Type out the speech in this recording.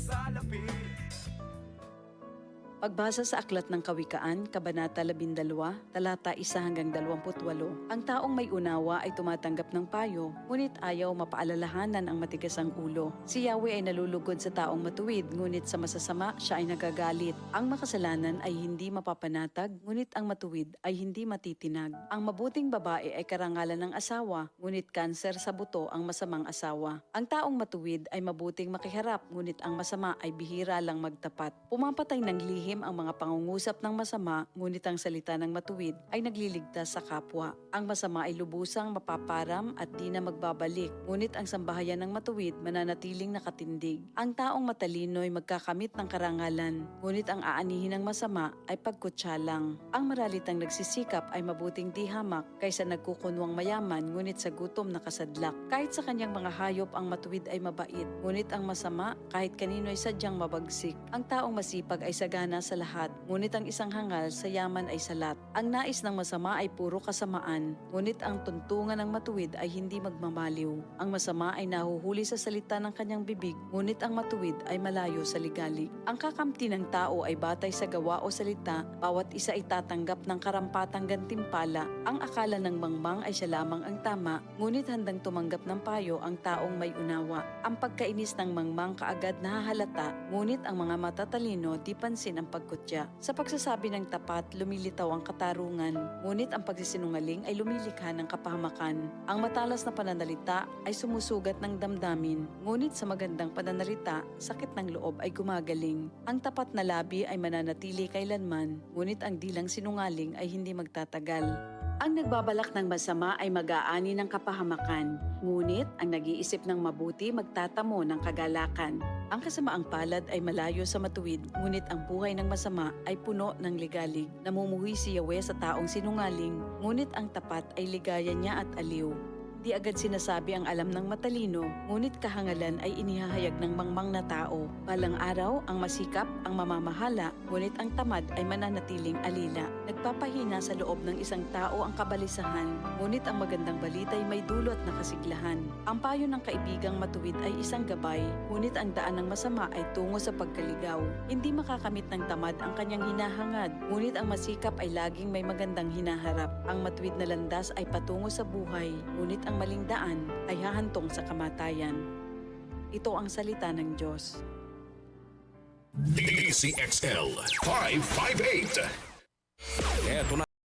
salapi. Pagbasa sa Aklat ng Kawikaan, Kabanata 12, talata 1 hanggang 28, ang taong may unawa ay tumatanggap ng payo, ngunit ayaw mapaalalahanan ang matigas ang ulo. Si Yahweh ay nalulugod sa taong matuwid, ngunit sa masasama siya ay nagagalit. Ang makasalanan ay hindi mapapanatag, ngunit ang matuwid ay hindi matitinag. Ang mabuting babae ay karangalan ng asawa, ngunit kanser sa buto ang masamang asawa. Ang taong matuwid ay mabuting makiharap, ngunit ang masama ay bihira lang magtapat. Pumapatay ng lihim ang mga pangungusap ng masama, ngunit ang salita ng matuwid ay nagliligtas sa kapwa. Ang masama ay lubusang mapaparam at di na magbabalik, ngunit ang sambahayan ng matuwid mananatiling nakatindig. Ang taong matalino ay magkakamit ng karangalan, ngunit ang aanihin ng masama ay pagkutsa lang. Ang maralitang nagsisikap ay mabuting di hamak kaysa nagkukunwang mayaman, ngunit sa gutom nakasadlak. Kahit sa kanyang mga hayop ang matuwid ay mabait, ngunit ang masama kahit kanino ay sadyang mabagsik. Ang taong masipag ay sagana sa lahat, ngunit ang isang hangal sa yaman ay salat. Ang nais ng masama ay puro kasamaan, ngunit ang tuntungan ng matuwid ay hindi magmamaliw. Ang masama ay nahuhuli sa salita ng kanyang bibig, ngunit ang matuwid ay malayo sa ligalig. Ang kakamti ng tao ay batay sa gawa o salita, bawat isa ay tatanggap ng karampatang gantimpala. Ang akala ng mangmang ay siya lamang ang tama, ngunit handang tumanggap ng payo ang taong may unawa. Ang pagkainis ng mangmang kaagad nahahalata, ngunit ang mga matatalino di pansin ang pagkutya. Sa pagsasabi ng tapat, lumilitaw ang katarungan, ngunit ang pagsisinungaling ay lumilikha ng kapahamakan. Ang matalas na pananalita ay sumusugat ng damdamin, ngunit sa magandang pananalita, sakit ng loob ay gumagaling. Ang tapat na labi ay mananatili kailanman, ngunit ang dilang sinungaling ay hindi magtatagal. Ang nagbabalak ng masama ay mag-aani ng kapahamakan, ngunit ang nag-iisip ng mabuti magtatamo ng kagalakan. Ang kasamaang palad ay malayo sa matuwid, ngunit ang buhay ng masama ay puno ng ligalig. Namumuhi si Yahweh sa taong sinungaling, ngunit ang tapat ay ligaya niya at aliw. Di agad sinasabi ang alam ng matalino, ngunit kahangalan ay inihahayag ng mangmang na tao. Balang araw, ang masikap ang mamamahala, ngunit ang tamad ay mananatiling alila. Nagpapahina sa loob ng isang tao ang kabalisahan, ngunit ang magandang balita ay may dulot na kasiglahan. Ang payo ng kaibigang matuwid ay isang gabay, ngunit ang daan ng masama ay tungo sa pagkaligaw. Hindi makakamit ng tamad ang kanyang hinahangad, ngunit ang masikap ay laging may magandang hinaharap. Ang matuwid na landas ay patungo sa buhay, ngunit ang maling daan ay hahantong sa kamatayan. Ito ang salita ng Diyos. DCXL 558. Eto na